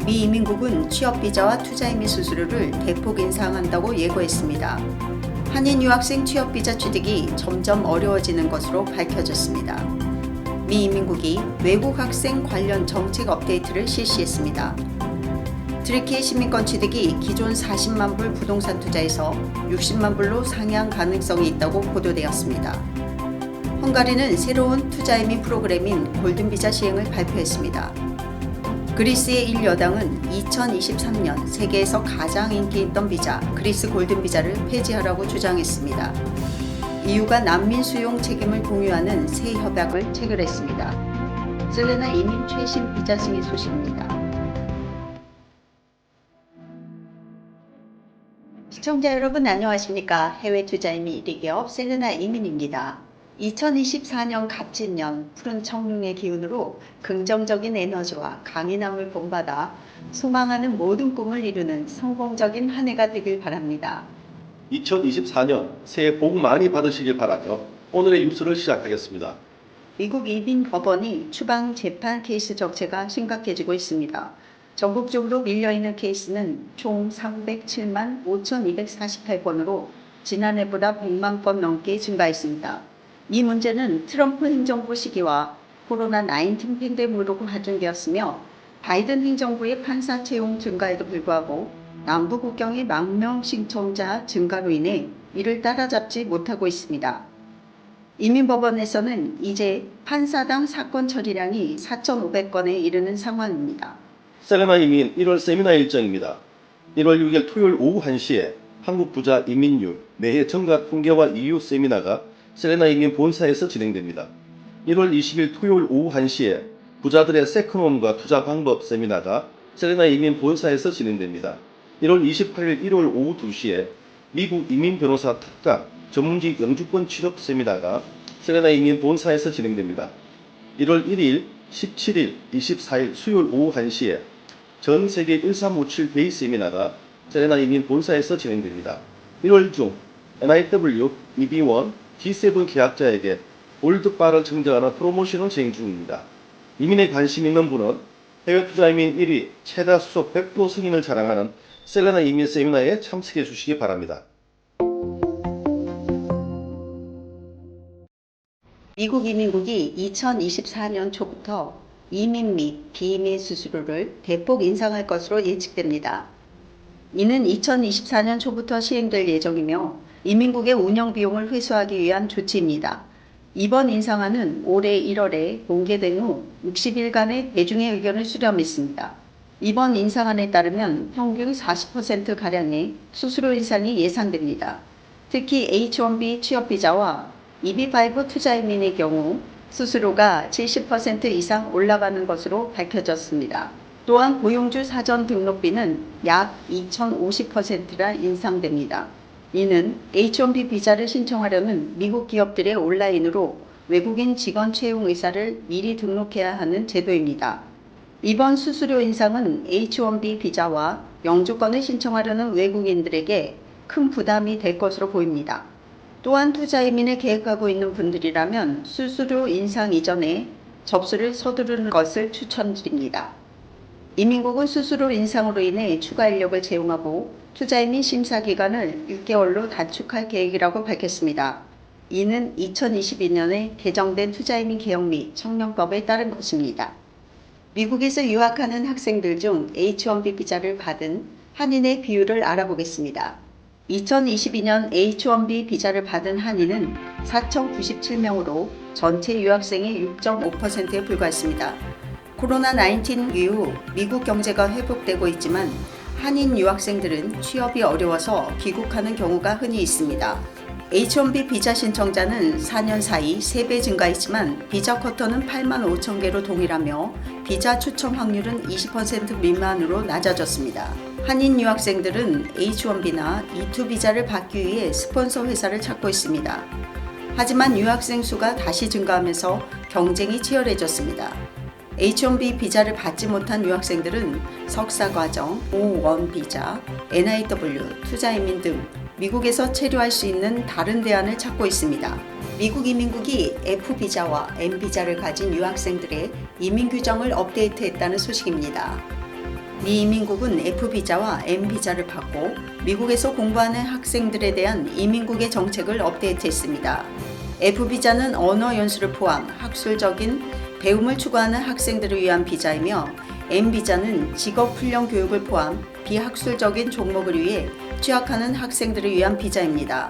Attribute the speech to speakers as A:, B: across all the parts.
A: 미 이민국은 취업비자와 투자이민 수수료를 대폭 인상한다고 예고했습니다. 한인 유학생 취업비자 취득이 점점 어려워지는 것으로 밝혀졌습니다. 미 이민국이 외국 학생 관련 정책 업데이트를 실시했습니다. 트리키의 시민권 취득이 기존 40만 불 부동산 투자에서 60만 불로 상향 가능성이 있다고 보도되었습니다. 헝가리는 새로운 투자이민 프로그램인 골든비자 시행을 발표했습니다. 그리스의 일여당은 2023년 세계에서 가장 인기 있던 비자, 그리스 골든비자를 폐지하라고 주장했습니다. EU가 난민 수용 책임을 공유하는 새 협약을 체결했습니다. 셀레나 이민 최신 비자 승인 소식입니다. 시청자 여러분 안녕하십니까? 해외 투자이민 1위 기업 셀레나 이민입니다. 2024년 갑진년 푸른 청룡의 기운으로 긍정적인 에너지와 강인함을 본받아 소망하는 모든 꿈을 이루는 성공적인 한 해가 되길 바랍니다.
B: 2024년 새해 복 많이 받으시길 바라며 오늘의 뉴스를 시작하겠습니다.
A: 미국 이민 법원이 추방 재판 케이스 적체가 심각해지고 있습니다. 전국적으로 밀려있는 케이스는 총 307만 5,248건으로 지난해보다 100만 건 넘게 증가했습니다. 이 문제는 트럼프 행정부 시기와 코로나19 팬데믹으로 가중되었으며 바이든 행정부의 판사 채용 증가에도 불구하고 남부 국경의 망명 신청자 증가로 인해 이를 따라잡지 못하고 있습니다. 이민법원에서는 이제 판사당 사건 처리량이 4,500건에 이르는 상황입니다.
B: 셀레나 이민 1월 세미나 일정입니다. 1월 6일 토요일 오후 1시에 한국 부자 이민율 내해 정가 통계와 이유 세미나가 셀레나 이민 본사에서 진행됩니다. 1월 20일 토요일 오후 1시에 부자들의 세컨홈과 투자 방법 세미나가 셀레나 이민 본사에서 진행됩니다. 1월 28일 일요일 오후 2시에 미국 이민 변호사 특강 전문직 영주권 취득 세미나가 셀레나 이민 본사에서 진행됩니다. 1월 1일, 17일, 24일 수요일 오후 1시에 전 세계 1357 베이 세미나가 셀레나 이민 본사에서 진행됩니다. 1월 중 NIW, EB1, G7 계약자에게 올드바를 증정하는 프로모션을 진행 중입니다. 이민에 관심 있는 분은 해외 투자 이민 1위 최다 수속 100% 승인을 자랑하는 셀레나 이민 세미나에 참석해 주시기 바랍니다.
A: 미국 이민국이 2024년 초부터 이민 및 비이민 수수료를 대폭 인상할 것으로 예측됩니다. 이는 2024년 초부터 시행될 예정이며 이민국의 운영 비용을 회수하기 위한 조치입니다. 이번 인상안은 올해 1월에 공개된 후 60일간의 대중의 의견을 수렴했습니다. 이번 인상안에 따르면 평균 40%가량의 수수료 인상이 예상됩니다. 특히 H-1B 취업비자와 EB-5 투자이민의 경우 수수료가 70% 이상 올라가는 것으로 밝혀졌습니다. 또한 고용주 사전 등록비는 약 2,050%나 인상됩니다. 이는 H-1B 비자를 신청하려는 미국 기업들의 온라인으로 외국인 직원 채용 의사를 미리 등록해야 하는 제도입니다. 이번 수수료 인상은 H-1B 비자와 영주권을 신청하려는 외국인들에게 큰 부담이 될 것으로 보입니다. 또한 투자이민을 계획하고 있는 분들이라면 수수료 인상 이전에 접수를 서두르는 것을 추천드립니다. 이민국은 수수료 인상으로 인해 추가 인력을 채용하고 투자이민 심사 기간을 6개월로 단축할 계획이라고 밝혔습니다. 이는 2022년에 개정된 투자이민 개혁 및 청년법에 따른 것입니다. 미국에서 유학하는 학생들 중 H-1B 비자를 받은 한인의 비율을 알아보겠습니다. 2022년 H-1B 비자를 받은 한인은 4,097명으로 전체 유학생의 6.5%에 불과했습니다. 코로나19 이후 미국 경제가 회복되고 있지만 한인 유학생들은 취업이 어려워서 귀국하는 경우가 흔히 있습니다. H-1B 비자 신청자는 4년 사이 3배 증가했지만 비자 쿼터는 8만 5천 개로 동일하며 비자 추첨 확률은 20% 미만으로 낮아졌습니다. 한인 유학생들은 H-1B나 E2 비자를 받기 위해 스폰서 회사를 찾고 있습니다. 하지만 유학생 수가 다시 증가하면서 경쟁이 치열해졌습니다. H-1B 비자를 받지 못한 유학생들은 석사과정, O1 비자, NIW, 투자이민 등 미국에서 체류할 수 있는 다른 대안을 찾고 있습니다. 미국 이민국이 F비자와 M비자를 가진 유학생들의 이민 규정을 업데이트했다는 소식입니다. 미 이민국은 F비자와 M비자를 받고 미국에서 공부하는 학생들에 대한 이민국의 정책을 업데이트했습니다. F비자는 언어 연수를 포함 학술적인 배움을 추구하는 학생들을 위한 비자이며 M비자는 직업훈련 교육을 포함 비학술적인 종목을 위해 취학하는 학생들을 위한 비자입니다.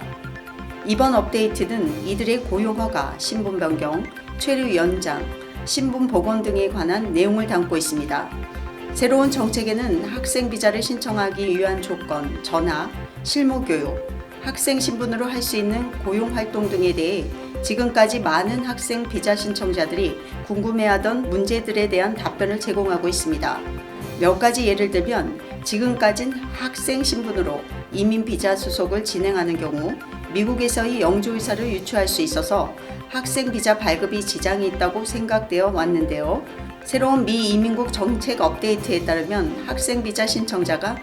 A: 이번 업데이트는 이들의 고용허가, 신분 변경, 체류 연장, 신분 복원 등에 관한 내용을 담고 있습니다. 새로운 정책에는 학생 비자를 신청하기 위한 조건, 전학, 실무교육, 학생 신분으로 할 수 있는 고용활동 등에 대해 지금까지 많은 학생 비자 신청자들이 궁금해하던 문제들에 대한 답변을 제공하고 있습니다. 몇 가지 예를 들면 지금까진 학생 신분으로 이민 비자 수속을 진행하는 경우 미국에서의 영주의사를 유추할 수 있어서 학생 비자 발급이 지장이 있다고 생각되어 왔는데요. 새로운 미 이민국 정책 업데이트에 따르면 학생 비자 신청자가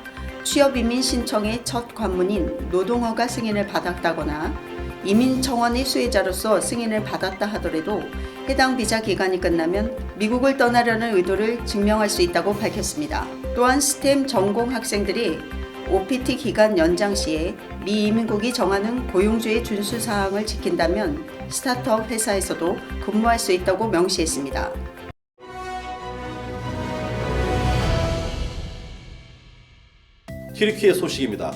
A: 취업이민 신청의 첫 관문인 노동허가 승인을 받았다거나 이민청원의 수혜자로서 승인을 받았다 하더라도 해당 비자 기간이 끝나면 미국을 떠나려는 의도를 증명할 수 있다고 밝혔습니다. 또한 스템 전공 학생들이 OPT 기간 연장 시에 미 이민국이 정하는 고용주의 준수 사항을 지킨다면 스타트업 회사에서도 근무할 수 있다고 명시했습니다.
B: 튀르키예 소식입니다.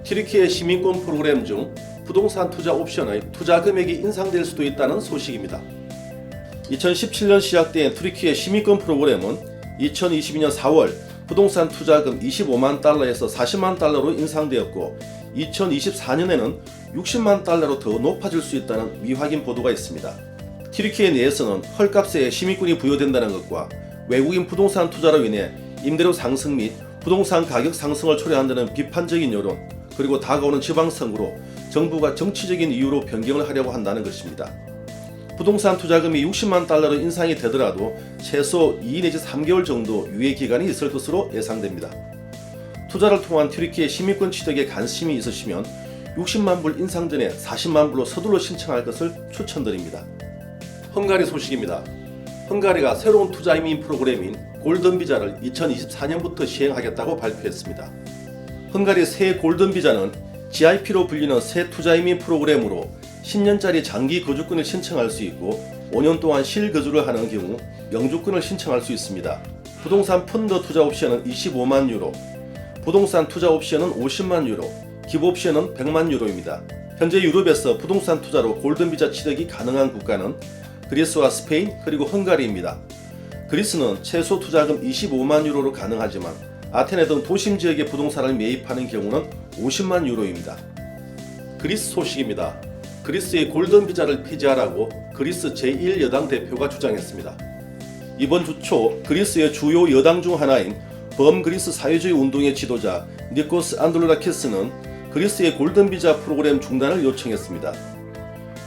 B: 튀르키예 시민권 프로그램 중 부동산 투자 옵션의 투자 금액이 인상될 수도 있다는 소식입니다. 2017년 시작된 튀르키예 시민권 프로그램은 2022년 4월 부동산 투자금 25만 달러에서 40만 달러로 인상되었고 2024년에는 60만 달러로 더 높아질 수 있다는 미확인 보도가 있습니다. 튀르키예 내에서는 헐값에 시민권이 부여된다는 것과 외국인 부동산 투자로 인해 임대료 상승 및 부동산 가격 상승을 초래한다는 비판적인 여론, 그리고 다가오는 지방선거로 정부가 정치적인 이유로 변경을 하려고 한다는 것입니다. 부동산 투자금이 60만 달러로 인상이 되더라도 최소 2 내지 3개월 정도 유예 기간이 있을 것으로 예상됩니다. 투자를 통한 튀르키예 시민권 취득에 관심이 있으시면 60만 불 인상 전에 40만 불로 서둘러 신청할 것을 추천드립니다. 헝가리 소식입니다. 헝가리가 새로운 투자 이민 프로그램인 골든 비자를 2024년부터 시행하겠다고 발표했습니다. 헝가리 새 골든 비자는 GIP로 불리는 새 투자 이민 프로그램으로 10년짜리 장기 거주권을 신청할 수 있고 5년 동안 실거주를 하는 경우 영주권을 신청할 수 있습니다. 부동산 펀드 투자 옵션은 25만 유로, 부동산 투자 옵션은 50만 유로, 기부 옵션은 100만 유로입니다. 현재 유럽에서 부동산 투자로 골든 비자 취득이 가능한 국가는 그리스와 스페인 그리고 헝가리입니다. 그리스는 최소 투자금 25만 유로로 가능하지만 아테네 등 도심 지역의 부동산을 매입하는 경우는 50만 유로입니다. 그리스 소식입니다. 그리스의 골든 비자를 폐지하라고 그리스 제1여당 대표가 주장했습니다. 이번 주 초 그리스의 주요 여당 중 하나인 범그리스 사회주의 운동의 지도자 니코스 안드룰라키스는 그리스의 골든 비자 프로그램 중단을 요청했습니다.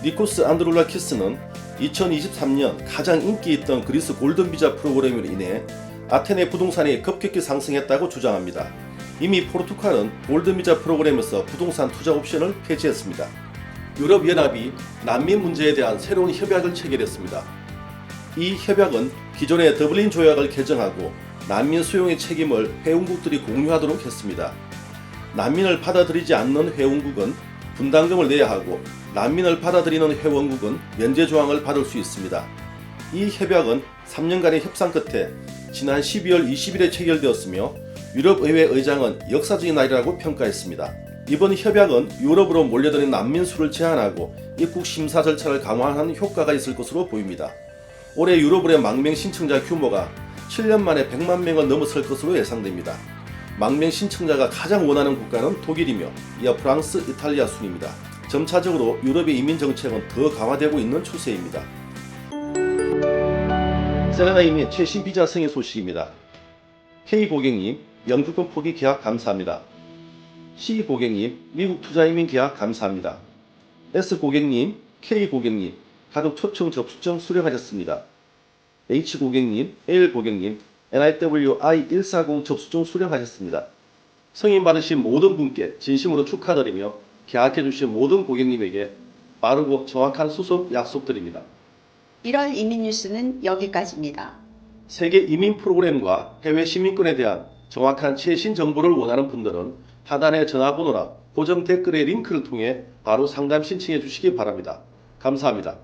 B: 니코스 안드룰라키스는 2023년 가장 인기 있던 그리스 골든 비자 프로그램으로 인해 아테네 부동산이 급격히 상승했다고 주장합니다. 이미 포르투갈은 골든 비자 프로그램에서 부동산 투자 옵션을 폐지했습니다. 유럽연합이 난민 문제에 대한 새로운 협약을 체결했습니다. 이 협약은 기존의 더블린 조약을 개정하고 난민 수용의 책임을 회원국들이 공유하도록 했습니다. 난민을 받아들이지 않는 회원국은 분담금을 내야 하고 난민을 받아들이는 회원국은 면제 조항을 받을 수 있습니다. 이 협약은 3년간의 협상 끝에 지난 12월 20일에 체결되었으며 유럽의회 의장은 역사적인 날이라고 평가했습니다. 이번 협약은 유럽으로 몰려드는 난민 수를 제한하고 입국 심사 절차를 강화하는 효과가 있을 것으로 보입니다. 올해 유럽의 망명 신청자 규모가 7년 만에 100만 명을 넘어설 것으로 예상됩니다. 망명 신청자가 가장 원하는 국가는 독일이며 이어 프랑스, 이탈리아 순입니다. 점차적으로 유럽의 이민 정책은 더 강화되고 있는 추세입니다. 세레나 이민 최신 비자 승인 소식입니다. K 고객님, 영주권 포기 계약 감사합니다. C 고객님, 미국 투자 이민 계약 감사합니다. S 고객님, K 고객님, 가족 초청 접수증 수령하셨습니다. H 고객님, L 고객님, NIWI140 접수증 수령하셨습니다. 승인 받으신 모든 분께 진심으로 축하드리며 계약해주신 모든 고객님에게 빠르고 정확한 수속 약속드립니다.
A: 1월 이민 뉴스는 여기까지입니다.
B: 세계 이민 프로그램과 해외 시민권에 대한 정확한 최신 정보를 원하는 분들은 하단의 전화번호나 고정 댓글의 링크를 통해 바로 상담 신청해 주시기 바랍니다. 감사합니다.